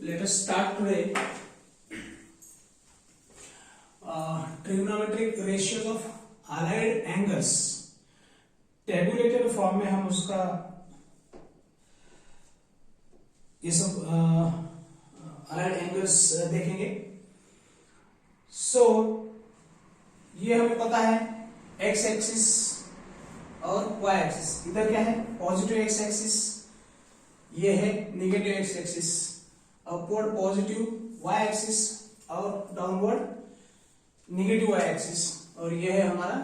Let us start today trigonometric ratios of allied angles. Tabulated form में हम उसका ये सब allied angles देखेंगे. सो ये हमें पता है x एक्सिस और y एक्सिस. इधर क्या है? पॉजिटिव x एक्सिस, ये है negative x axis. Upward positive y axis और डाउनवर्ड नेगेटिव y एक्सिस, और ये है हमारा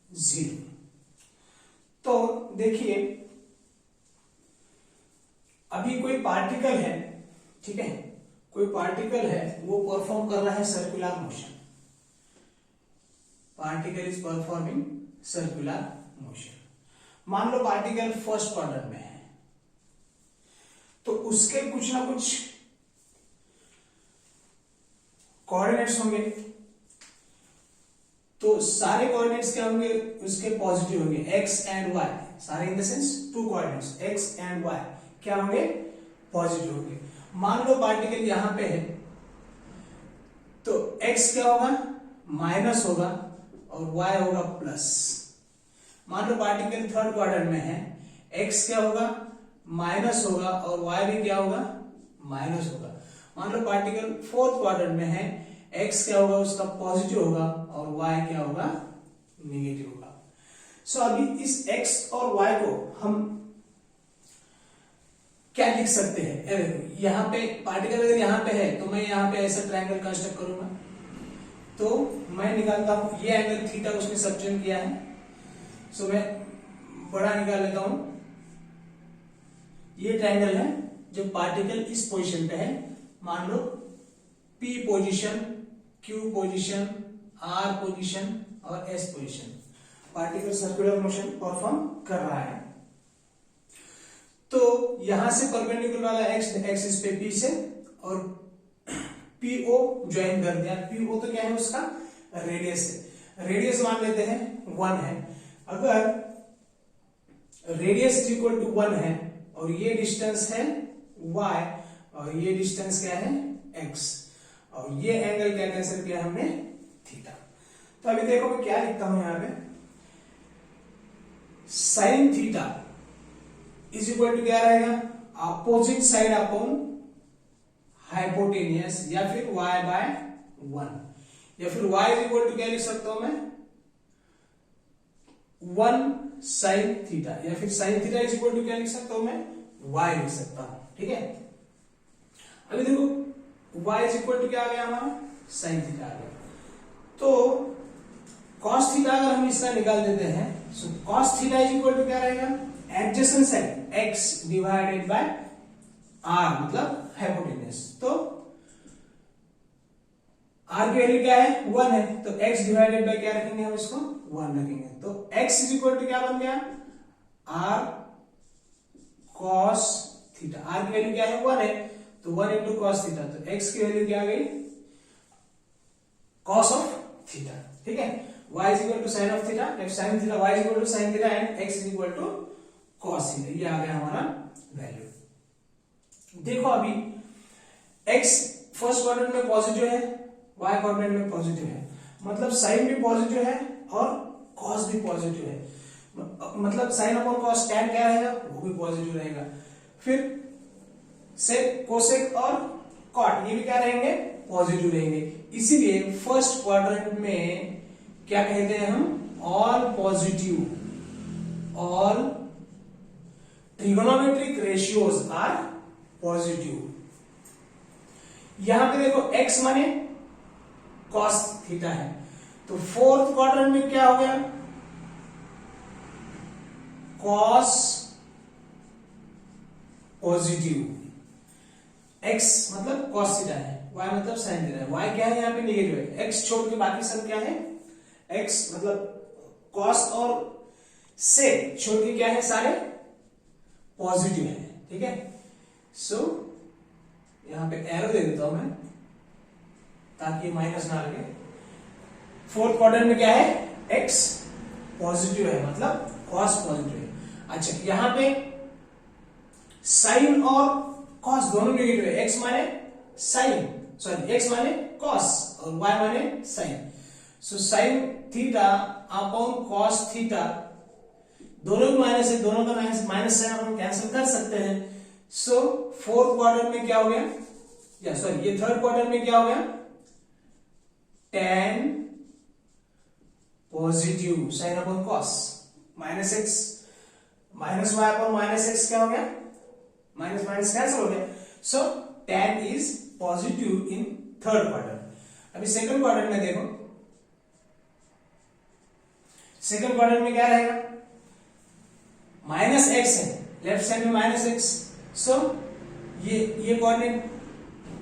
0. तो देखिए अभी कोई पार्टिकल है, ठीक है, कोई पार्टिकल है, वो परफॉर्म कर रहा है circular motion. Particle is performing circular motion. मान लो पार्टिकल फर्स्ट क्वाड्रेंट में है, तो उसके कुछ ना कुछ कोऑर्डिनेट्स होंगे. तो सारे कोऑर्डिनेट्स क्या होंगे? उसके पॉजिटिव होंगे, x एंड y. सारे in the sense two coordinates x and y क्या होंगे? पॉजिटिव होंगे. मान लो पार्टिकल यहां पे है, तो x क्या होगा? माइनस होगा और y होगा प्लस. मान लो पार्टिकल थर्ड क्वाड्रेंट में है, x क्या होगा? माइनस होगा और y भी क्या होगा? माइनस होगा. मान लो पार्टिकल फोर्थ क्वाड्रेंट में है, x क्या होगा? उसका पॉजिटिव होगा और y क्या होगा? नेगेटिव होगा. सो अभी इस x और y को हम क्या लिख सकते हैं? यहां पे पार्टिकल अगर यहां पे है, तो मैं यहां पे ऐसा ट्रायंगल कंस्ट्रक्ट करूंगा. तो मैं निकालता हूं, ये एंगल थीटा उसने सब्टेंड किया है, सो मैं बड़ा निकाल लेता हूं. ये ट्रायंगल है जो पार्टिकल इस पोजीशन पे है. मान लो P position, Q position, R position और S position. Particle circular motion perform कर रहा है. तो यहां से परपेंडिकुलर वाला x एक्सिस पे P से और PO ज्वाइन कर दिया. PO तो क्या है? उसका रेडियस है. रेडियस मान लेते हैं 1 है. अगर रेडियस इज इक्वल टू 1 है और ये डिस्टेंस है y और ये डिस्टेंस क्या है? x, और ये एंगल क्या कैंसिल किया हमने? थीटा. तो अभी देखो मैं क्या लिखता हूं यहां पे. Sine theta is equal to क्या रहेगा? अपोजिट साइड अपॉन हाइपोटेनियस, या फिर y बाय 1, या फिर y इज इक्वल टू क्या लिख सकता हूं मैं? 1 साइन थीटा, या फिर sine theta is equal to क्या लिख सकता हूं मैं? y लिख सकता हूं. ठीक है, अभी देखो y इज इक्वल टू क्या आ गया हमारा? साइन थीटा आ गया. तो cos थीटा अगर हम इसका निकाल देते हैं, so cos theta is equal to क्या रहेगा? Adjacent side x divided by r, मतलब हाइपोटेन्यूज. तो r की वैल्यू क्या है? 1 है, तो x डिवाइडेड बाय क्या रखेंगे हम? इसको 1 रखेंगे. तो x इज इक्वल टू क्या बन गया? r cos theta. r की वैल्यू क्या है? 1 है, तो 1 इंटू कॉस थीटा. तो x की वैल्यू क्या आ गई? cos of theta. ठीक है, y is equal to sine of theta, sine theta, y is equal to sine theta and x is equal to cos theta. ये आ गया हमारा वैल्यू. देखो अभी x फर्स्ट क्वाड्रेंट में पॉजिटिव है, y क्वाड्रेंट में पॉजिटिव है, मतलब साइन भी पॉजिटिव है और cos भी पॉजिटिव है. मतलब साइन अपॉन cos tan क्या रहेगा? वो भी पॉजिटिव रहेगा. फिर सेक, कोसेक और कॉट ये भी क्या रहेंगे? पॉजिटिव रहेंगे. इसीलिए फर्स्ट क्वाड्रेंट में क्या कहते हैं हम? All positive. All trigonometric ratios are positive. यहां पे देखो x माने cos थीटा है, तो फोर्थ क्वाड्रेंट में क्या हो गया? cos positive. x मतलब cos थीटा है, y मतलब sin थीटा है. y क्या है? यहाँ पे नेगेटिव है. x छोड़ के बाकी सब क्या है? x मतलब cos और sec छोड़ के क्या है? सारे पॉजिटिव है. ठीक है, सो यहां पे एरो दे देता हूं मैं ताकि माइनस ना लगे. फोर्थ क्वाड्रेंट में क्या है? x पॉजिटिव है, मतलब cos पॉजिटिव है. अच्छा, यहां पे साइन और कॉस दोनों नेगेटिव है, x माने साइन, सॉरी x माने कॉस और y माने sine. So sine theta upon cos theta, दोनों माइनस है, दोनों का माइनस साइन अपन कैंसिल कर सकते हैं। सो फोर्थ क्वाड्रेंट में क्या हो गया, या सॉरी ये थर्ड क्वाड्रेंट में क्या हो गया, tan positive sine upon cos minus X minus Y upon minus X क्या हो गया, माइनस माइनस कैंसिल हो गया। So tan is positive in third quadrant. अभी सेकंड क्वाड्रेंट में देखो, सेकंड क्वाड्रेंट में क्या रहेगा, माइनस एक्स है, लेफ्ट साइड में माइनस एक्स। सो ये कोऑर्डिनेट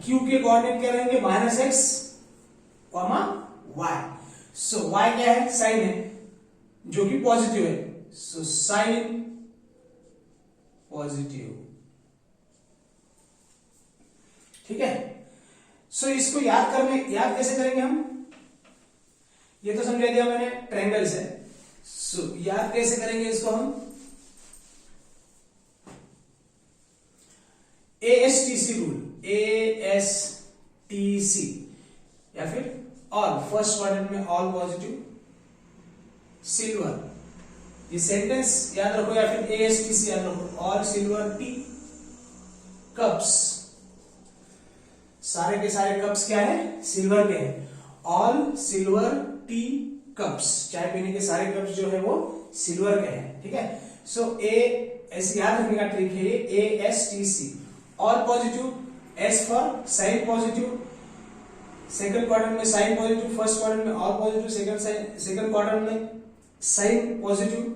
क्यू के कोऑर्डिनेट क्या रहेंगे, minus X comma Y. So Y क्या है, साइन है जो कि पॉजिटिव है, सो साइन पॉजिटिव, ठीक है। सो इसको याद कैसे करेंगे हम, ये तो समझा दिया मैंने ट्रायंगल से। सो याद कैसे करेंगे इसको हम, ASTC रूल, ASTC या फिर ऑल, फर्स्ट क्वाड्रेंट में ऑल पॉजिटिव, सिल्वर, ये सेंटेंस याद रखो, या फिर ASTC याद रखो, ऑल सिल्वर टी कप्स, सारे के सारे कप्स क्या है, सिल्वर के हैं, ऑल सिल्वर टी कप्स, चाय पीने के सारे कप्स जो है वो सिल्वर के हैं, ठीक है। सो ऐसे याद रखने का ट्रिक है ये, ASTC, all positive, S for sine positive, second quadrant में साइन पॉजिटिव, फर्स्ट क्वाड्रेंट में ऑल पॉजिटिव, सेकंड क्वाड्रेंट में साइन पॉजिटिव,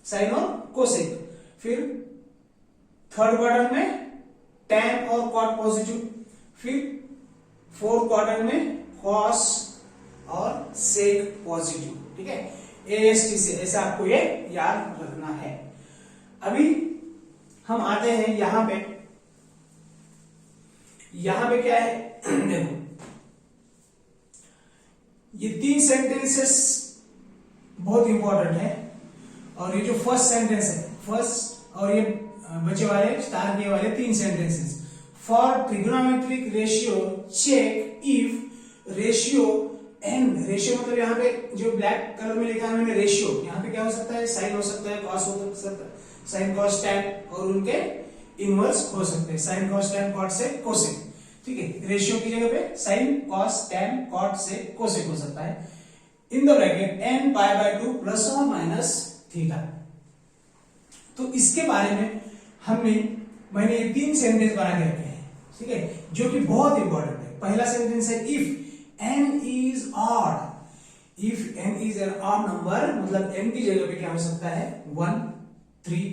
साइन और कोसेक, फिर थर्ड क्वाड्रेंट में tan और cot पॉजिटिव, फिर फोर्थ क्वाड्रेंट में cos और sec पॉजिटिव, ठीक है। ASTC ऐसे आपको ये याद रखना है। अभी हम आते हैं यहां पे क्या है देखो, ये तीन सेंटेंसेस बहुत इंपॉर्टेंट है, और ये जो फर्स्ट सेंटेंस है, फर्स्ट और ये बचे वाले स्टार किए वाले तीन sentences, for trigonometric ratio check if ratio n, ratio मतलब यहाँ पे जो ब्लैक कलर में लिखा है मैंने रेशियो, यहाँ पे क्या हो सकता है, साइन हो सकता है, कॉस हो सकता है, साइन कॉस टैन, और उनके इनवर्स हो सकते हैं, साइन कॉस टैन कॉट से कोसेक, ठीक है। रेशियो की जगह पे साइन कॉस टैन कॉट से कोसेक हो सकता है, in the bracket n pi by 2 plus और माइनस थीटा। तो इसके बारे में मैंने ये तीन सेंटेंस बना के रखे हैं, ठीक है, जो कि बहुत इंपॉर्टेंट है। पहला सेंटेंस है if n is odd, if n is N odd number, मतलब n की जगह पे क्या हो सकता है, 1 3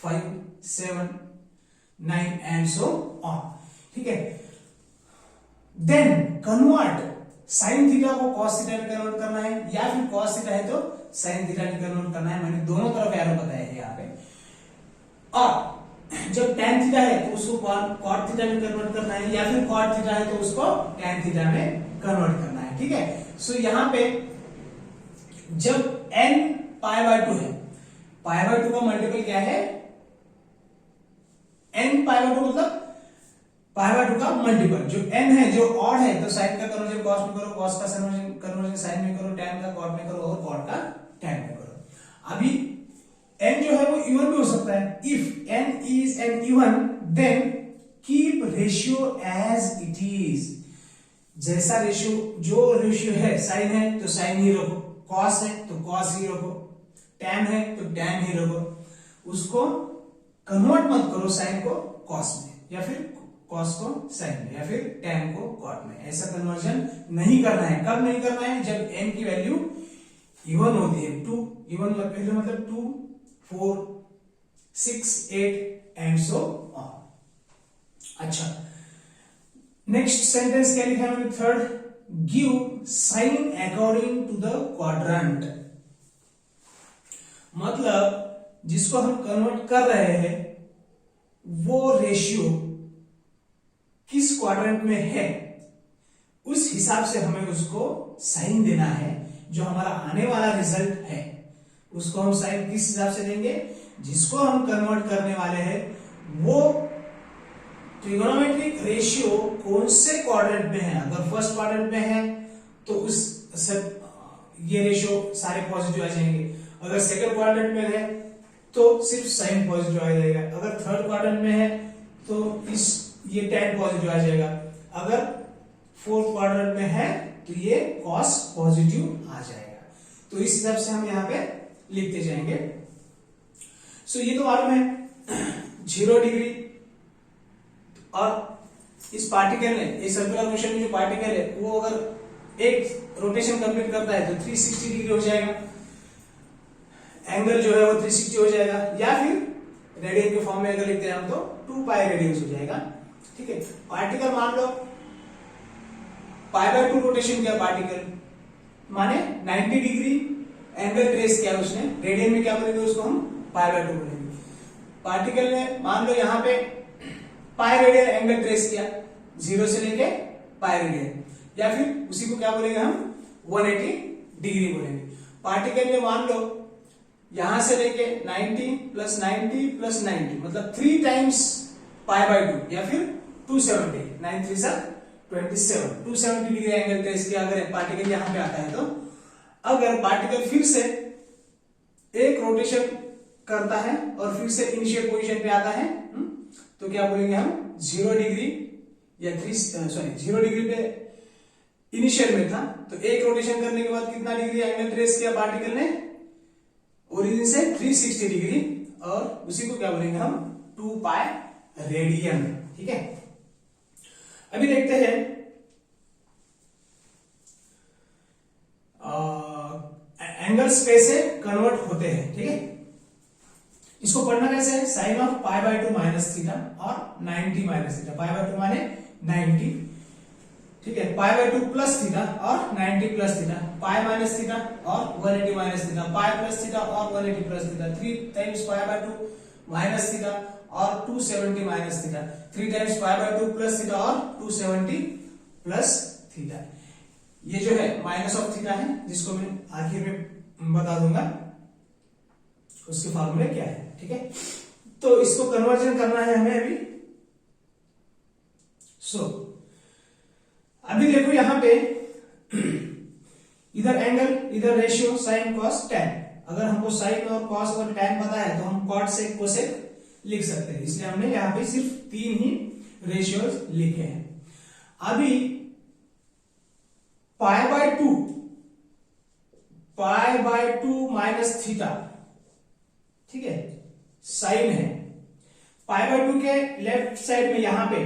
5 7 9 एंड सो ऑन, ठीक है। देन कन्वर्ट साइन थीटा को कॉस थीटा में कन्वर्ट करना है, या फिर कॉस थीटा है तो साइन थीटा में कन्वर्ट करना है, मैंने दोनों तरफ एरो बताया है यहाँ पे। और जब tan थीटा है तो उसको cot थीटा में कन्वर्ट करना है, या फिर cot थीटा है तो उसको tan थीटा में कन्वर्ट करना है, ठीक है। सो यहाँ पे जब n पाई बाय 2 है, पाई बाय 2 का मल्टीपल क्या है, n पाई बाय 2 मतलब पाई बाय 2 का मल्टीपल, जो n है जो ऑड है तो साइन का कन्वर्जन कॉस में करो, कॉस का कन्वर्जन साइन में करो, tan का cot में करो, और cot का tan में करो। अभी n जो है वो इवन भी हो सकता है, if n is an even then keep ratio as it is, जैसा रेशियो, जो रेशियो है, साइन है तो साइन ही रखो, कॉस है तो कॉस ही रखो, tan है तो tan ही रखो, उसको कन्वर्ट मत करो साइन को कॉस में, या फिर कॉस को साइन में, या फिर tan को cot में, ऐसा कन्वर्जन नहीं करना है। कब नहीं करना है, जब n की वैल्यू इवन होती है, 2 इवन मतलब 2 4 6 8 एंड सो ऑन। अच्छा, नेक्स्ट सेंटेंस क्या लिखा है मैंने, third, give sign according to the quadrant, मतलब जिसको हम कन्वर्ट कर रहे हैं वो रेशियो किस क्वाड्रेंट में है, उस हिसाब से हमें उसको साइन देना है। जो हमारा आने वाला रिजल्ट है उसको हम साइन किस हिसाब से देंगे, जिसको हम कन्वर्ट करने वाले हैं वो ट्रिगोनोमेट्रिक रेशियो कौन से क्वाड्रेंट में है। अगर फर्स्ट क्वाड्रेंट में है तो उस सब ये रेशियो सारे पॉजिटिव आ जाएंगे। अगर सेकंड क्वाड्रेंट में है तो सिर्फ साइन पॉजिटिव आ जाएगा। अगर थर्ड क्वाड्रेंट में है तो इस ये tan पॉजिटिव आ जाएगा। अगर फोर्थ क्वाड्रेंट में है तो ये cos पॉजिटिव आ जाएगा। तो इस हिसाब से हम यहाँ पे लिखते जाएंगे। सो ये तो मालूम है 0 डिग्री, और इस पार्टिकल ने, इस सर्कुलर मोशन में जो पार्टिकल है वो अगर एक रोटेशन कंप्लीट करता है तो 360 डिग्री हो जाएगा, एंगल जो है वो 360 हो जाएगा। या फिर रेडियन के फॉर्म में अगर लिखते हैं हम तो 2 पाई रेडियंस हो जाएगा। ठीक है, पार्टिकल मान लो पाई/2 रोटेशन किया पार्टिकल, माने 90 डिग्री एंगल ट्रेस किया उसने, रेडियन में क्या बोलेंगे उसको हम पाई/2 बोलेंगे। पार्टिकल ने मान लो यहाँ पे पाई रेडियन एंगल ट्रेस किया 0 से लेके पाई रेडियन, या फिर उसी को क्या बोलेंगे हम 180 डिग्री बोलेंगे। पार्टिकल ने मान लो यहां से लेके 90 + 90 + 90 मतलब 3 टाइम्स पाई/2 या फिर 270, 9 3 27, 270 डिग्री एंगल ट्रेस किया। अगर पार्टिकल यहां पे आता है तो अगर पार्टिकल फिर से एक रोटेशन करता है और फिर से इनिशियल पोजीशन पे आता है तो क्या बोलेंगे हम 0 डिग्री या 0 डिग्री पे इनिशियल में था तो एक रोटेशन करने के बाद कितना डिग्री एंगल ट्रेस किया पार्टिकल ने, ओरिजिन से 360 डिग्री, और उसी को क्या बोलेंगे हम 2 पाई रेडियन। ठीक है, अभी देखते हैं एंगल्स कैसे कन्वर्ट होते हैं। ठीक है, इसको पढ़ना कैसे है, sign of pi minus theta और 90 माइनस थीटा। पाई/2 माने 90, ठीक है, पाई/2 प्लस थीटा और 90 plus theta, pi minus theta और 180 minus theta, pi plus theta और 180 plus theta, 3 times pi minus theta और 270 minus theta, 3 times pi plus theta और 270 plus theta. ये जो है माइनस ऑफ थीटा है जिसको मैं आखिर में बता दूंगा उसके फॉर्मूले क्या है। ठीक है, तो इसको कन्वर्जन करना है हमें अभी। अभी देखो यहां पे इधर एंगल, इधर रेशियो साइन कॉस टैन। अगर हमको साइन और कॉस और टैन पता है तो हम कॉट सेक कोसेक लिख सकते हैं, इसलिए हमने यहां पे सिर्फ 3 ही रेशियोज लिखे हैं। अभी पाई/2 माइनस थीटा, ठीक है, साइन है। पाई/2 के लेफ्ट साइड में यहां पे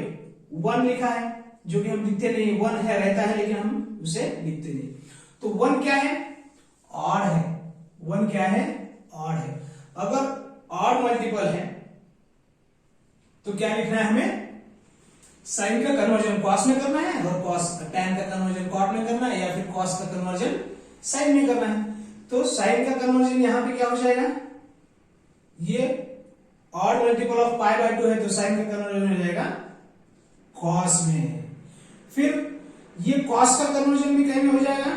1 लिखा है जो कि हम लिखते नहीं, 1 है रहता है लेकिन हम उसे लिखते नहीं। तो 1 क्या है, ऑड है। 1 क्या है, ऑड है। अगर ऑड मल्टीपल है तो क्या लिखना है हमें, साइन का कन्वर्जन कॉस में करना है और कॉस टैन का कन्वर्जन कॉट में करना है, या फिर कॉस का कन्वर्जन साइन में करना है। तो साइन का कन्वर्जन यहां पे क्या हो जाएगा, ये ऑड मल्टीपल ऑफ पाई/2 है तो साइन का कन्वर्जन हो जाएगा कॉस में। फिर ये कॉस का कन्वर्जन भी कहीं में हो जाएगा,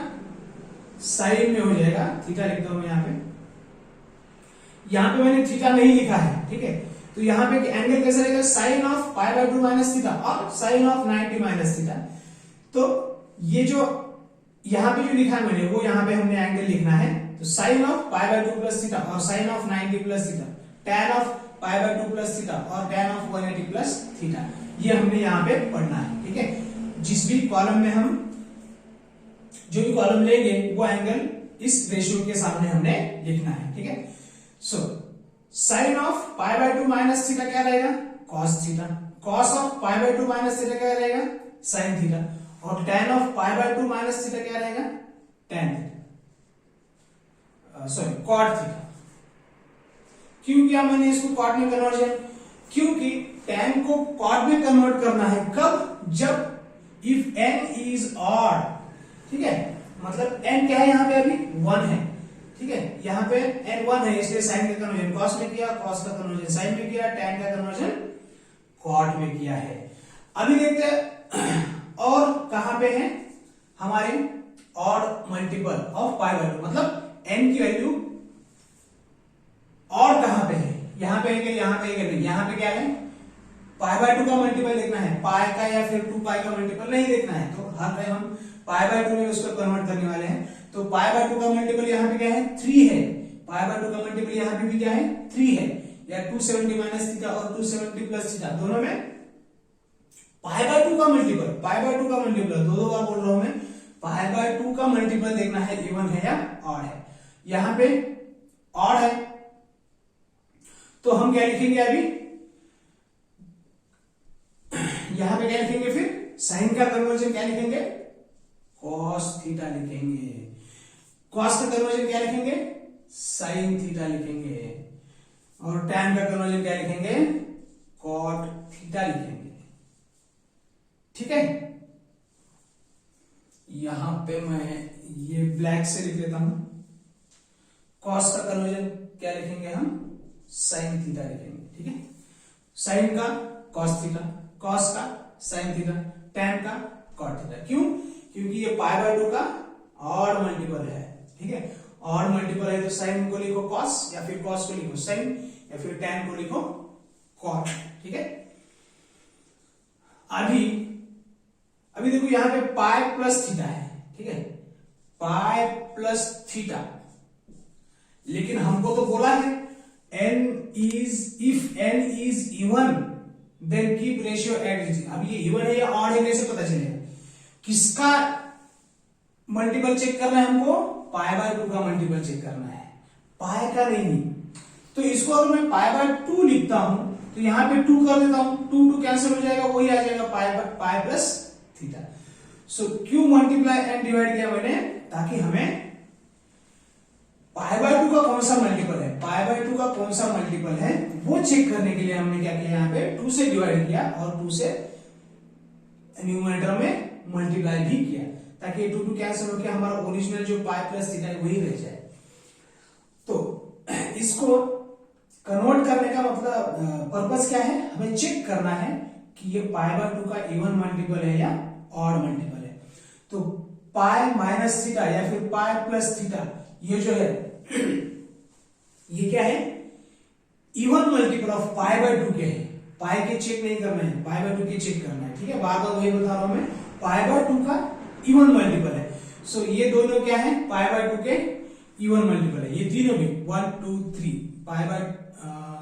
साइन में हो जाएगा। थीटा लिखता हूं यहां पे मैंने थीटा नहीं लिखा है, ठीक है। तो यहां पे एंगल कैसा रहेगा, sign of pi minus theta और साइन ऑफ 90 माइनस थीटा। तो ये जो यहां पे जो लिखा है मैंने वो यहां पे हमने एंगल लिखना है। तो sine of pi plus theta और sine of 90 plus theta, tan of pi plus theta और टैन ऑफ 180 प्लस थीटा, ये हमने यहां पे पढ़ना है। ठीक है, जिस भी कॉलम में हम जो भी कॉलम लेंगे वो एंगल इस रेशियो के सामने हमने लिखना है। ठीक है, so sine of pi minus theta क्या रहेगा, cos theta. Cos of pi minus theta क्या रहेगा, साइन थीटा। और tan of pi minus theta क्या रहेगा, tan theta, sorry cot theta. क्यों किया मैंने इसको कॉट में कन्वर्जन, क्योंकि टैन को कॉट में कन्वर्ट करना है। कब, जब इफ n इज ऑड। ठीक है, मतलब n क्या है यहां पे, अभी 1 है। ठीक है, यहां पे n 1 है इसलिए साइन का कन्वर्जन कॉस में किया, कॉस का कन्वर्जन साइन में किया, टैन का कन्वर्जन कॉट में किया है। अभी देखते हैं और कहां पे है हमारे ऑड मल्टीपल ऑफ पाई/2, मतलब n की वैल्यू और कहां पे है, यहां पे है कि यहां पे है कि नहीं। यहां पे क्या है, पाई बाय 2 का मल्टीपल देखना है, पाई का या फिर 2 पाई का मल्टीपल नहीं देखना है, तो हर टाइम हम पाई बाय 2 में उसको कन्वर्ट करने वाले हैं। तो पाई बाय 2 का मल्टीपल यहाँ पे क्या है 3 है, पाई बाय 2 का मल्टीपल यहाँ पे भी क्या है 3 है, या 270 माइनस थीटा और 270 प्लस थीटा दोनों में पाई बाय 2 का मल्टीपल, पाई बाय 2 का मल्टीपल दो बार बोल रहा हूं मैं, पाई बाय 2 का मल्टीपल देखना है इवन है या ऑड है। यहां पे ऑड है तो हम क्या लिखेंगे अभी, यहां पे क्या लिखेंगे, फिर साइन का कन्वर्जन क्या लिखेंगे, कॉस थीटा लिखेंगे, कॉस का कन्वर्जन क्या लिखेंगे, साइन थीटा लिखेंगे, और टैन का कन्वर्जन क्या लिखेंगे, कॉट थीटा लिखेंगे। ठीक है, यहां पे मैं ये ब्लैक से लिख लेता हूं, कॉस का कन्वर्जन क्या लिखेंगे हम, साइन थीटा लिखेंगे। ठीक है, साइन का कॉस थीटा, कॉस का साइन थीटा, टैन का कॉट थीटा। क्यों, क्योंकि ये पाई बाय 2 का ऑड मल्टीपल है। ठीक है, ऑड मल्टीपल है तो साइन को लिखो कॉस, या फिर कॉस को लिखो साइन, या फिर टैन को लिखो कॉट। ठीक है, अभी देखो यहां पे पाई प्लस थीटा है। ठीक है, पाई प्लस थीटा, लेकिन हमको तो बोला है if n is even then keep ratio at this. अब ये इवन है या ऑड है कैसे पता चलेगा, किसका मल्टीपल चेक करना है हमको, पाई बाय 2 का मल्टीपल चेक करना है, पाई का नहीं। तो इसको अगर मैं पाई बाय 2 लिखता हूं तो यहां पे 2 कर देता हूं, 2 कैंसिल हो जाएगा, वही आ जाएगा पाई प्लस थीटा। सो क्यों मल्टीप्लाई एंड डिवाइड किया मैंने, ताकि हमें पाई बाय 2 का कौन सा मल्टीपल है, पाई बाय 2 का कौन सा मल्टीपल है वो चेक करने के लिए हमने क्या किया, यहाँ पे 2 से डिवाइड किया और 2 से न्यूमरेटर में मल्टीप्लाई भी किया, ताकि 2 कैंसिल होकर हमारा ओरिजिनल जो पाई प्लस थीटा है वही रह जाए। तो इसको कन्वर्ट करने का मतलब पर्पस क्या है, हमें चेक करना है कि ये पाई बाय 2 का इवन मल्टीपल है या ऑड मल्टीपल है। तो पाई माइनस थीटा या फिर पाई प्लस थीटा, ये जो है ये क्या है, even multiple of pi by 2 के है, पाई के चेक नहीं करना है, पाई बाय 2 के चेक करना है। ठीक है, बार बार वही बता रहा हूं मैं, पाई बाय 2 का इवन मल्टीपल है। सो ये दोनों क्या है, पाई बाय 2 के इवन मल्टीपल है, ये तीनों भी 1 2 3 पाई बाय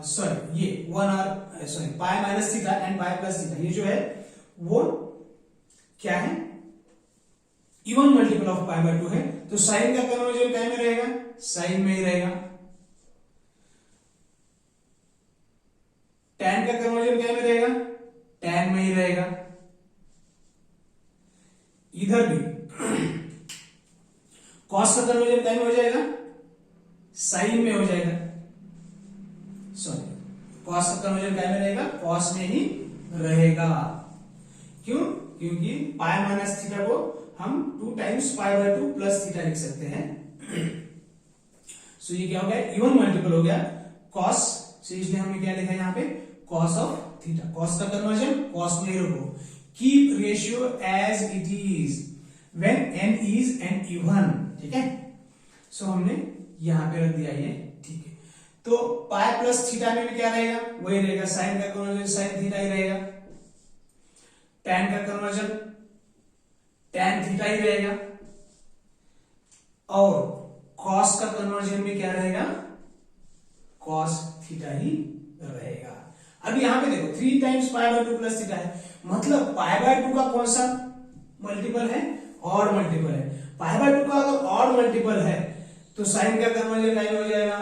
सॉरी ये 1 और sorry pi minus theta and pi plus theta, ये जो है वो क्या है, even multiple of pi by 2 है। तो साइन का कन्वर्जन क्या में रहेगा, साइन में ही रहेगा, टैन का कन्वर्जन क्या में रहेगा, टैन में ही रहेगा, इधर भी कॉस का कन्वर्जन क्या में हो जाएगा, साइन में हो जाएगा, सॉरी कॉस का कन्वर्जन क्या में रहेगा, कॉस में ही रहेगा। क्यों, क्योंकि पाई माइनस थीटा को हम 2 times pi by 2 plus theta लिख सकते हैं। सो ये क्या हो गया, इवन मल्टीपल हो गया कॉस से, इसलिए हमने क्या लिखा है यहाँ पे, कॉस ऑफ थीटा। कॉस का कन्वर्जन कॉस में ही रखो, keep ratio as it is when n is an even. ठीक है, सो हमने यहां पे रख दिया ये। ठीक है, तो पाई प्लस थीटा में भी क्या रहेगा, वही रहेगा, साइन का कन्वर्जन साइन थीटा ही रहेगा, टैन का कन्वर्जन टैन थीटा ही रहेगा, और कॉस का कन्वर्जन भी क्या रहेगा, कॉस थीटा ही रहेगा। अब यहां पे देखो 3 times pi by 2 plus theta है, मतलब पाई बाय 2 का कौन सा मल्टीपल है, ऑड मल्टीपल है। पाई बाय 2 का अगर ऑड मल्टीपल है तो साइन का कन्वर्जन क्या में हो जाएगा,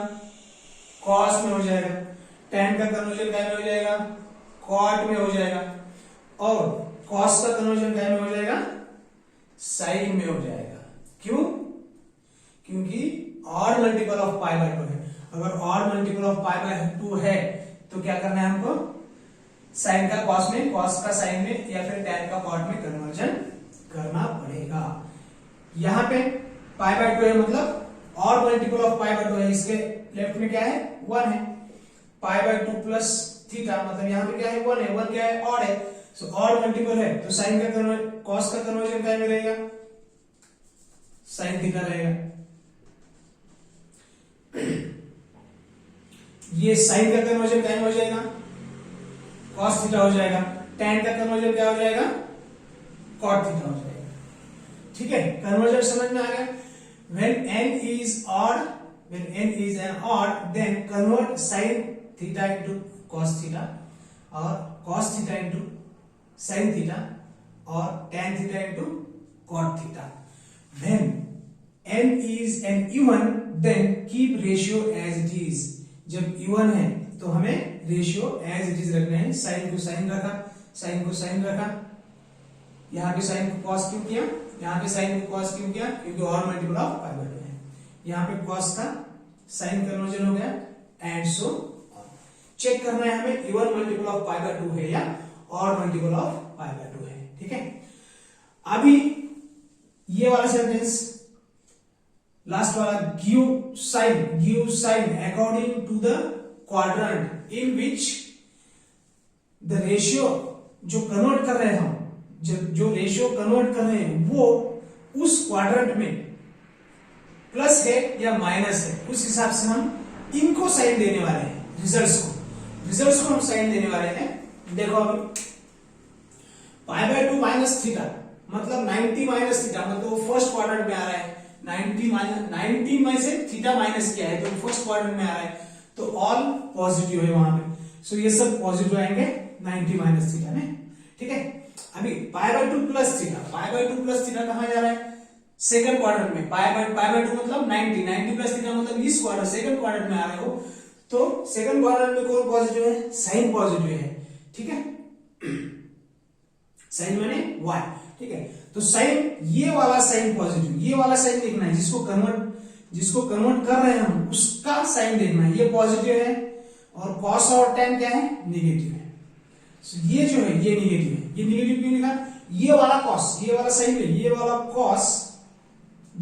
कॉस में हो जाएगा, टैन का कन्वर्जन क्या में हो जाएगा, कॉट में हो जाएगा, और कॉस का कन्वर्जन क्या में हो जाएगा, साइन में हो जाएगा। क्यों, क्योंकि odd multiple of pi by 2 है। अगर odd multiple of pi by 2 है तो क्या करना है हमको, साइन का कॉस में, कॉस का साइन में, या फिर टैन का कॉट में कन्वर्जन करना पड़ेगा। यहां पे पाई बाय 2 है, मतलब odd multiple of pi by 2 है, इसके लेफ्ट में क्या है 1 है, पाई बाय 2 प्लस थीटा, मतलब यहां पे क्या है 1 है, 1 क्या है, ऑड है। सो ऑड मल्टीपल है तो साइन का कन्वर्जन, कॉस का कन्वर्जन क्या में रहेगा, साइन थीटा रहेगा। ये साइन का कन्वर्जन क्या में हो जाएगा, cos थीटा हो जाएगा, tan का कन्वर्जन क्या हो जाएगा, cot थीटा हो जाएगा। ठीक है, कन्वर्जन समझ में आ गया। when n is an odd then convert sin theta into cos theta और cos theta into sin theta और tan theta into cot theta। when n is an even then keep ratio as it is। जब even है तो हमें ratio as it is रखना है। Sign को sign रखा, साइन को साइन रखा, यहाँ पे साइन को कॉस क्यों किया, यहाँ पे साइन को कॉस क्यों किया, क्योंकि और मल्टीपल ऑफ पाई बाय 2 है। यहाँ पे कॉस का साइन कन्वर्जन हो गया एंड सो चेक करना है हमें even multiple of pi by 2 है या और मल्टीपल ऑफ पाई बाय 2 है। ठीक है, अभी ये वाला सेंटेंस लास्ट वाला, give sign according to the quadrant in which the ratio जो कन्वर्ट कर रहे हैं हम, जो रेशियो कन्वर्ट कर रहे हैं वो उस क्वाड्रेंट में प्लस है या माइनस है, उस हिसाब से हम इनको साइन देने वाले हैं। रिजल्ट्स को हम साइन देने वाले हैं। देखो अभी पाई बाय 2 माइनस थीटा मतलब 90 माइनस थीटा, मतलब वो फर्स्ट क्वाड्रेंट में आ रहा है। 90 में से थीटा माइनस किया है तो फर्स्ट क्वाड्रेंट में आ रहा है, तो ऑल पॉजिटिव है वहां पे। सो ये सब पॉजिटिव आएंगे 90 माइनस थीटा में। ठीक है, अभी पाई by 2 plus theta, pi by 2 plus theta कहां जा रहा है, सेकंड क्वाड्रेंट में। पाई बाय 2 मतलब 90 प्लस थीटा मतलब इस क्वाड्रेंट सेकंड क्वाड्रेंट में आ रहे हो, तो सेकंड क्वाड्रेंट में कौन पॉजिटिव है, साइन पॉजिटिव है। ठीक है, साइन माने y। ठीक है, तो साइन, ये वाला साइन पॉजिटिव, ये वाला साइन देखना है, जिसको कन्वर्ट कर रहे हैं हम उसका साइन देखना है। ये पॉजिटिव है और कॉस और tan क्या है, निगेटिव है। So, ये जो है ये निगेटिव है। ये निगेटिव क्यों लिखा, ये वाला कॉस, ये वाला साइन नहीं, ये वाला कॉस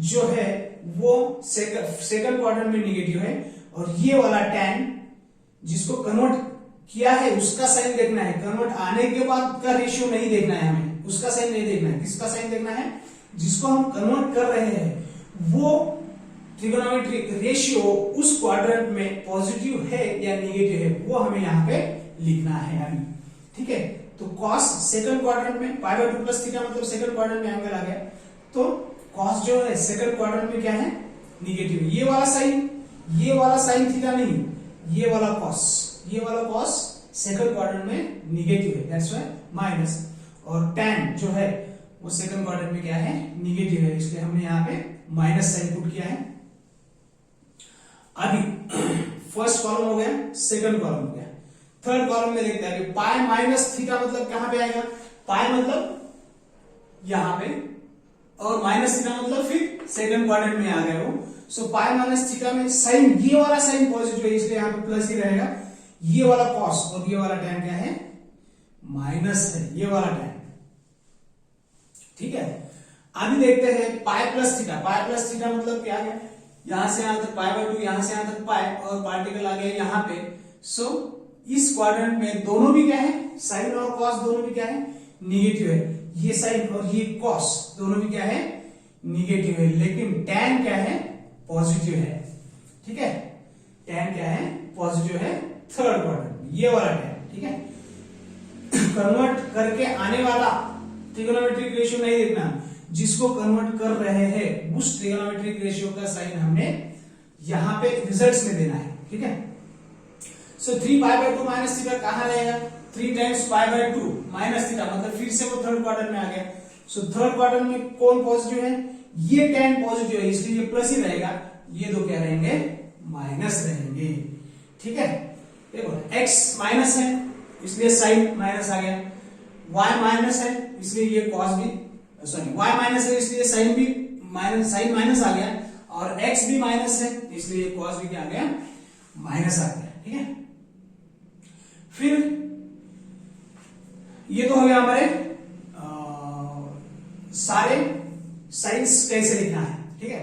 जो है वो सेकंड क्वाड्रेंट में निगेटिव है, और ये वाला tan जिसको कन्वर्ट किया है उसका साइन देखना है। कन्वर्ट आने के बाद का रेशियो नहीं देखना है हमें, उसका साइन नहीं देखना है। किसका साइन देखना है, जिसको हम कन्वर्ट कर रहे हैं वो ट्रिगोनोमेट्रिक रेशियो उस क्वाड्रेंट में पॉजिटिव है या नेगेटिव है, वो हमें यहाँ पे लिखना है अभी। ठीक है, तो कॉस सेकंड क्वाड्रेंट में पाई बाय 2 प्लस थीटा मतलब सेकंड क्वाड्रेंट में एंगल आ गया, तो कॉस जो है सेकंड क्वाड्रेंट में क्या है, निगेटिव। ये वाला साइन थीटा नहीं, ये वाला कॉस सेकंड क्वाड्रेंट में निगेटिव है, दैट्स व्हाई माइनस। और tan जो है वो सेकंड क्वाड्रेंट में क्या है, निगेटिव है, इसलिए हमने यहाँ पे माइनस साइन पुट किया है। अभी फर्स्ट कॉलम हो गया, सेकंड कॉलम हो गया, थर्ड कॉलम में देखते हैं पाई माइनस थीटा मतलब कहां पे आएगा, पाई मतलब यहां पे, और माइनस थीटा मतलब फिर सेकंड क्वाड्रेंट में आ गया वो। सो पाई माइनस थीटा में साइन, ये वाला साइन पॉजिटिव है इसलिए यहां पे प्लस ही रहेगा। ये वाला कॉस और ये वाला tan क्या है, माइनस है, ये वाला tan। ठीक है, अभी देखते हैं पाई plus theta. Pi plus theta मतलब क्या है, यहां से यहां तक पाई बाय 2, यहां से यहां तक पाई, और पार्टिकल आ गया यहां पे। सो इस क्वाड्रेंट में दोनों भी क्या है, साइन और कॉस दोनों भी क्या है, निगेटिव है। ये साइन और ये कॉस दोनों भी क्या है, निगेटिव है, लेकिन tan क्या है, पॉजिटिव है। ठीक है, tan क्या है, पॉजिटिव है थर्ड क्वाड्रेंट में, ये वाला tan। ठीक है, कन्वर्ट करके आने वाला ट्रिगोनोमेट्रिक रेशियो नहीं देखना, जिसको कन्वर्ट कर रहे हैं उस ट्रिगोनोमेट्रिक रेशियो का साइन हमने यहां पे रिजल्ट्स में देना है। ठीक है, सो 3 पाई बाय 2 माइनस थीटा कहां रहेगा, 3 times pi by 2 minus theta मतलब फिर से वो थर्ड क्वाड्रेंट में आ गया। सो थर्ड क्वाड्रेंट में कौन पॉजिटिव है, ये tan पॉजिटिव है इसलिए ये प्लस ही रहेगा, ये दो क्या रहेंगे, माइनस रहेंगे। ठीक है, देखो x माइनस है इसलिए साइन माइनस आ गया, y माइनस है इसलिए ये कॉस भी, सॉरी y माइनस है इसलिए साइन भी माइनस, साइन माइनस आ गया, और x भी माइनस है इसलिए कॉस भी क्या आ गया, माइनस आ गया। ठीक है, फिर ये तो हो गया हमारे सारे साइंस कैसे लिखना है। ठीक है,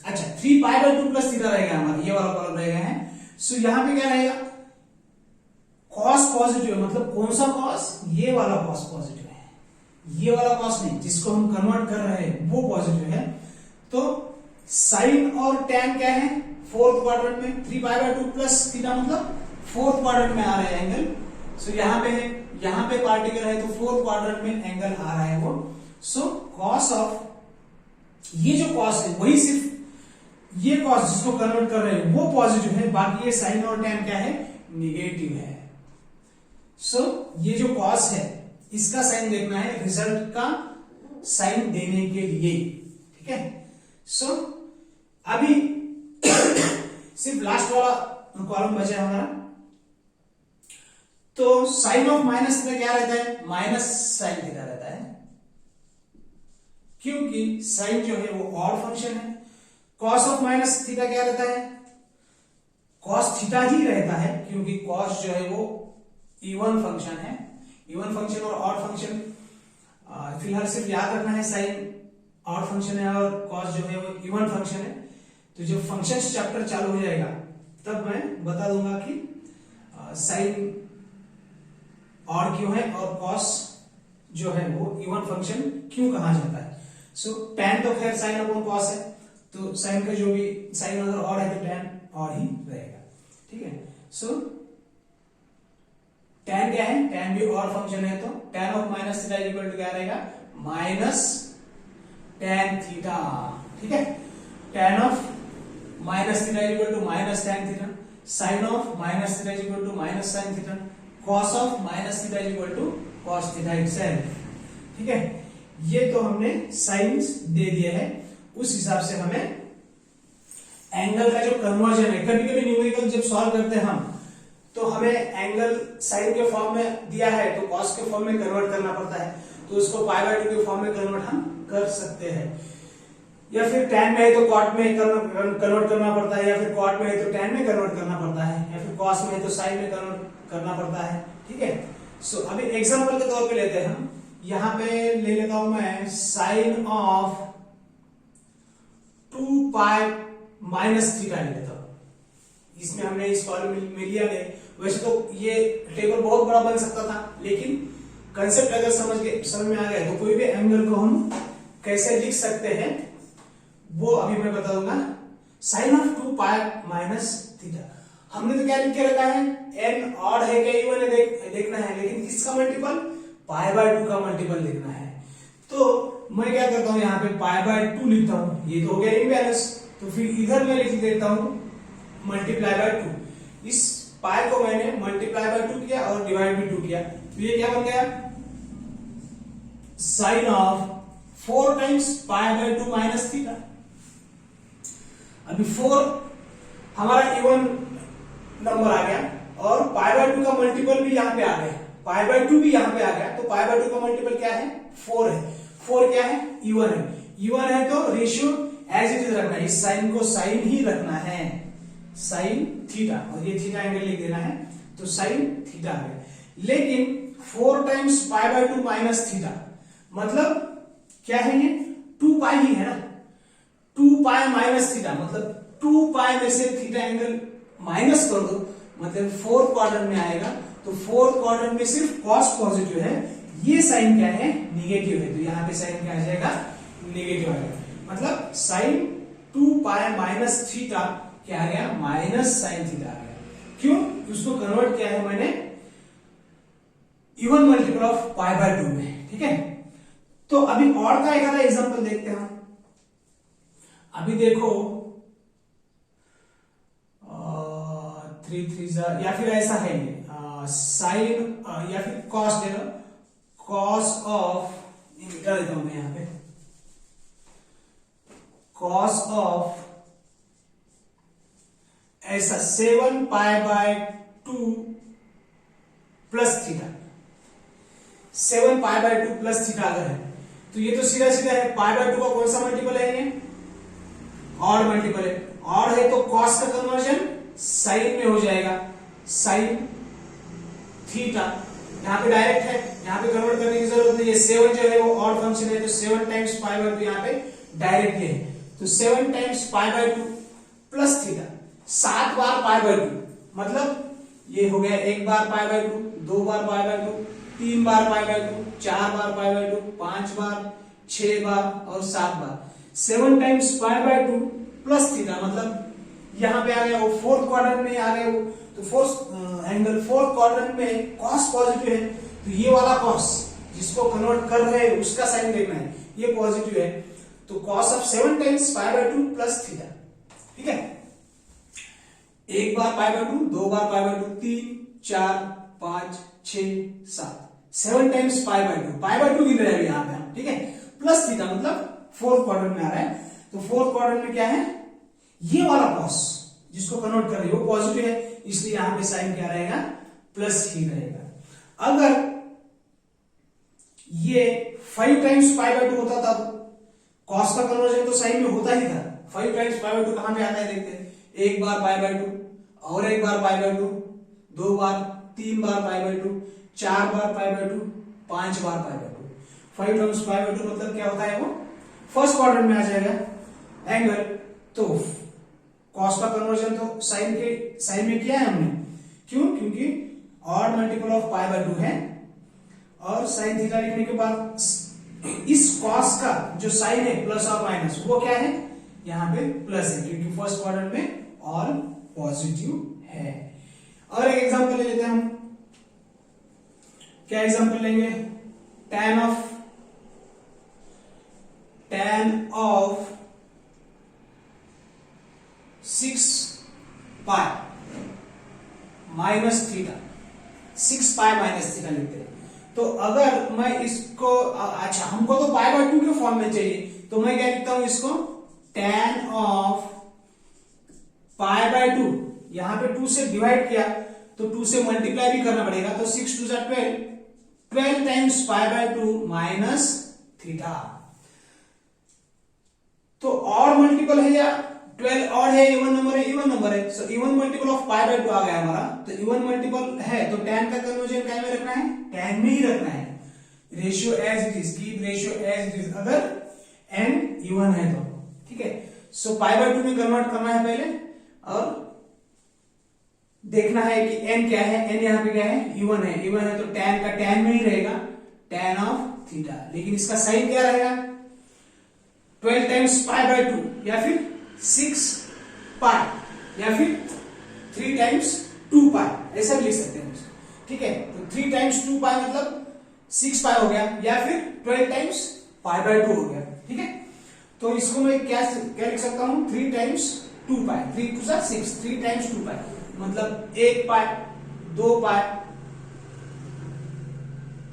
अच्छा 3 पाई बाय 2 प्लस थीटा रहेगा हमारा, ये वाला कॉलम रहेगा है। सो यहां पे क्या रहेगा, कॉस पॉजिटिव है, मतलब कौन सा कॉस, ये वाला कॉस पॉजिटिव है, ये वाला कॉस नहीं, जिसको हम कन्वर्ट कर रहे हैं वो पॉजिटिव है। तो साइन और tan क्या है, फोर्थ क्वाड्रेंट में, 3 पाई बाय 2 प्लस थीटा मतलब फोर्थ क्वाड्रेंट में आ रहे हैं एंगल। सो यहाँ पे है, यहाँ पे पार्टिकल है, तो फोर्थ क्वाड्रेंट में एंगल आ रहा है वो। सो कॉस ऑफ, ये जो कॉस है वही सिर्फ ये कॉस जिसको कन्वर्ट कर रहे हैं वो पॉजिटिव है, बाकी ये साइन और टैन क्या है, निगेटिव है। सो ये जो कॉस है इसका साइन देखना है रिजल्ट का साइन देने के लिए, ठीक है। सो अभी सिर्फ लास्ट वाला कॉलम बचा है हमारा, तो साइन ऑफ माइनस थीटा क्या रहता है, माइनस साइन थीटा रहता है, क्योंकि साइन जो है वो ऑड फंक्शन है। कॉस ऑफ माइनस थीटा क्या रहता है, कॉस थीटा ही रहता है, क्योंकि कॉस जो है वो इवन फंक्शन है। इवन फंक्शन और ऑड फंक्शन फिलहाल सिर्फ याद रखना है, साइन ऑड फंक्शन है और कॉस जो है वो इवन फंक्शन है। तो जब फंक्शंस चैप्टर चालू हो जाएगा तब मैं बता दूंगा कि साइन ऑड क्यों है और कॉस जो है वो इवन फंक्शन क्यों कहा जाता है। सो टैन तो खैर साइन अपॉन कॉस है, तो साइन का जो भी साइन अगर ऑड है तो टैन ऑड ही रहेगा, ठीक है। सो टैन क्या है, टैन भी ऑड फंक्शन है, तो tan of minus theta equal to क्या रहेगा, माइनस टैन थीटा, ठीक है। Tan of minus theta equal to minus tan theta, sine of minus theta equal to minus sine theta, cos of minus theta equal to cos theta itself, ठीक है। ये तो हमने science दे दिए हैं, उस हिसाब से हमें एंगल का जो कन्वर्जन है, कभी कभी न्यूमेरिकल जब सॉल्व करते हैं हम, तो हमें एंगल साइन के फॉर्म में दिया है तो कॉस के फॉर्म में कन्वर्ट करना पड़ता है, तो उसको पाई बाय 2 के फॉर्म में कन्वर्ट हम कर सकते हैं, या फिर टैन में है तो कॉट में कन्वर्ट करना पड़ता है, या फिर कॉट में है तो टैन में कन्वर्ट करना पड़ता है, या फिर कॉस में है तो साइन में कन्वर्ट करना पड़ता है, ठीक है। सो अभी एग्जांपल के तौर पे लेते हैं हम, यहां पे ले लेता हूं मैं sine of 2 pi minus theta ले लेता हूं। इसमें हमने इस कॉलम में लिया है, वैसे तो ये टेबल बहुत बड़ा बन सकता था, लेकिन कंसेप्ट अगर समझ में आ गया तो कोई भी एंगल को हम कैसे लिख सकते हैं वो अभी मैं बता दूंगा। Sine of 2 pi minus theta, हमने तो क्या लिख के रखा है, एन ऑड है क्या इवन है देखना है, लेकिन किसका मल्टीपल, पाई बाय 2 का मल्टीपल देखना है। तो मैं क्या करता हूं, यहाँ पे पाई बाय 2 लिखता हूं, ये तो हो गया इम्बैलेंस, तो फिर इधर मैं लिख देता हूं मल्टीप्लाई बाय 2। इस पाई को मैंने मल्टीप्लाई बाय 2 किया और डिवाइड भी 2 किया, तो ये क्या बन गया, sine of 4 times pi by 2 minus theta. अभी 4 हमारा इवन नंबर आ गया और पाई बाय 2 का मल्टीपल भी यहां पे आ गया, पाई बाय 2 भी यहां पे आ गया, तो पाई बाय 2 का मल्टीपल क्या है, 4 है। 4 क्या है, इवन है, इवन है तो रेशियो एज इट इज रखना है, इस साइन को साइन ही रखना है, साइन थीटा, और ये थीटा एंगल लिख देना है, तो साइन थीटा आ गया। लेकिन 4 times pi by 2 minus theta मतलब क्या है, ये 2 पाई ही है ना, 2 पाई माइनस थीटा मतलब 2 पाई में से थीटा एंगल माइनस कर दो, मतलब 4th क्वाड्रेंट में आएगा, तो 4th क्वाड्रेंट में सिर्फ कॉस पॉजिटिव है, ये साइन क्या है, निगेटिव है, तो यहां पे साइन क्या आ जाएगा, निगेटिव आ जाएगा, मतलब साइन 2 पाई माइनस थीटा क्या आ गया, माइनस साइन थीटा आ गया। क्यों, उसको कन्वर्ट किया है मैंने even multiple of pi by 2 में, ठीक है। तो अभी और का एक आधा एग्जांपल देखते हैं। अभी देखो 3 3 या फिर ऐसा है ये साइन या फिर कॉस ले लो, कॉस ऑफ, मिटा देता हूं मैं यहां पे, कॉस ऑफ ऐसा 7 पाई by 2 plus theta, 7 pi by 2 plus theta अगर है तो ये तो सीधा सीधा है, पाई बाय 2 का कौन सा मल्टीपल है, ये ऑड मल्टीपल है, ऑड है तो कॉस का कन्वर्जन साइन में हो जाएगा, साइन थीटा, यहां पे डायरेक्ट है, यहां पे कन्वर्ट करने की जरूरत नहीं है, 7 जो है वो ऑड फंक्शन है, तो 7 टाइम्स पाई बाय 2 यहां पे डायरेक्टली है, तो 7 times pi by 2 plus theta, 7 बार पाई बाय 2, मतलब ये हो गया 1 बार पाई बाय 2, 2 बार पाई बाय 2, 3 बार पाई बाय 2, 4 बार पाई बाय 2, 5 बार, 6 बार और 7 बार। 7 times pi by 2 plus theta मतलब यहाँ पे आ गया, वो फोर्थ क्वाड्रेंट में आ गया वो, तो फोर्थ एंगल फोर्थ क्वाड्रेंट में कॉस पॉजिटिव है, तो ये वाला कॉस जिसको कन्वर्ट कर रहे हैं उसका साइन देखना है, ये पॉजिटिव है, तो cos of 7 times pi by 2 plus theta. ठीक है, एक बार पाई बाय 2, दो बार pi by 2, 3 4 5 6 7, 7 times pi by 2 गिन रहे हैं यहाँ पे हम। ठीक है, प्लस थीटा मतलब फोर्थ क्वाड्रेंट में आ रहा है, तो फोर्थ क्वाड्रेंट में क्या है, ये वाला कॉस जिसको कन्वर्ट कर रही है वो पॉजिटिव है, इसलिए यहां पे साइन क्या रहेगा, प्लस ही रहेगा। अगर ये 5 टाइम्स पाई बाय 2 होता तब कॉस का कन्वर्जन तो साइन में होता ही था। 5 टाइम्स पाई बाय 2 कहां पे आता है देखते हैं, एक बार पाई बाय 2 और एक बार पाई बाय 2, दो बार, 3 बार पाई बाय 2, 4 बार पाई बाय 2, 5 बार pi by 2। 5 times pi by 2 मतलब क्या होता है, वो फर्स्ट क्वाड्रेंट में आ जाएगा एंगल, तो कॉस का कन्वर्जन तो साइन में किया है हमने, क्यों, क्योंकि odd multiple of pi by 2 है, और साइन थीटा लिखने के बाद इस कॉस का जो साइन है प्लस और माइनस वो क्या है, यहां पे प्लस है, क्योंकि फर्स्ट क्वाड्रेंट में ऑल पॉजिटिव है। और एक एग्जांपल ले लेते हैं हम, क्या एग्जांपल लेंगे, tan of 6 pi minus theta, 6 pi minus theta लिखते हैं। तो अगर मैं इसको, अच्छा हमको तो पाई बाय 2 के फॉर्म में चाहिए, तो मैं क्या लिखता हूं इसको, tan ऑफ पाई बाय 2, यहां पे 2 से डिवाइड किया तो 2 से मल्टीप्लाई भी करना पड़ेगा, तो 6 2 जा 12 times pi by 2 minus theta. तो और मल्टीपल है या 12 और है, इवन नंबर है, इवन नंबर है, so even multiple of pi by 2 आ गया हमारा, तो इवन मल्टीपल है तो tan का कन्वर्जन क्या में रखना है, tan में ही रखना है, ratio as it is, keep ratio as it is, अगर n इवन है तो। ठीक है, सो पाई बाय 2 में कन्वर्ट करना है पहले, और देखना है कि n क्या है, n यहां पे क्या है, इवन है, इवन है तो tan का tan में ही रहेगा, tan ऑफ थीटा, लेकिन इसका साइन क्या रहेगा, 12 टाइम्स पाई बाय 2 या फिर 6 पाई या फिर 3 टाइम्स 2 पाई, ऐसा भी लिख सकते हैं उसको। ठीक है, तो 3 टाइम्स 2 पाई मतलब 6 पाई हो गया, या फिर 12 टाइम्स पाई बाय 2 हो गया। ठीक है, तो इसको मैं क्या लिख सकता हूं, 3 टाइम्स 2 पाई, 3 2 6, 3 टाइम्स 2 पाई मतलब 1 पाई, 2 पाई,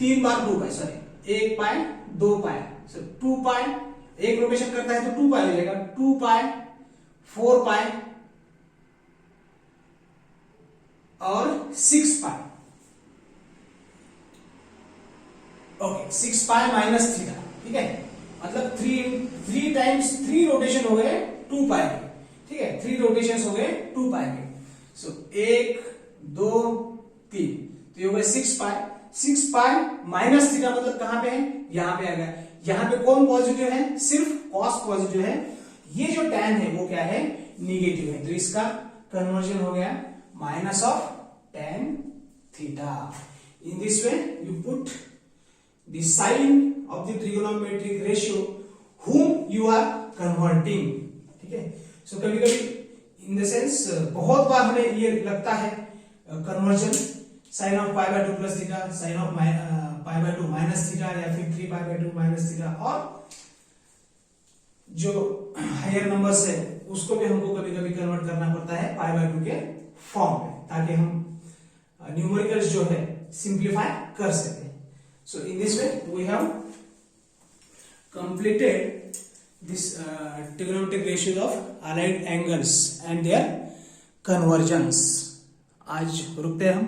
3 बार 2 पाई, सॉरी 1 पाई 2 पाई, 2 पाई, एक रोटेशन करता है तो 2 पाई मिलेगा, 2 पाई, 4 पाई और 6 pi. Okay, 6 pi minus theta. ठीक है, मतलब 3 टाइम्स 3 रोटेशन हो गए 2 पाई के। ठीक है, 3 रोटेशन हो गए 2 पाई के, सो 1 2 3, तो ये हो गए 6 पाई। 6 पाई माइनस थीटा मतलब कहां पे है, यहां पे आ गया, यहां पे कौन पॉजिटिव है, सिर्फ कॉस पॉजिटिव है, ये जो tan है वो क्या है, निगेटिव है, तो इसका कन्वर्जन हो गया minus of tan theta. In this way you put the sign of the trigonometric ratio whom you are converting। ठीक है, सो कभी कभी इन द सेंस बहुत बार हमें ये लगता है conversion, sine of pi by 2 plus theta, sine of pi by 2 minus theta, या फिर 3 पाई बाय 2 माइनस थीटा, और जो हायर नंबर्स है उसको भी हमको कभी कभी कन्वर्ट करना पड़ता है पाई बाय 2 के फॉर्म में, ताकि हम न्यूमेरिकल्स जो है सिंप्लीफाई कर सके। So in this way we have completed this trigonometric ratios of allied angles and their convergence। आज रुकते हैं हम।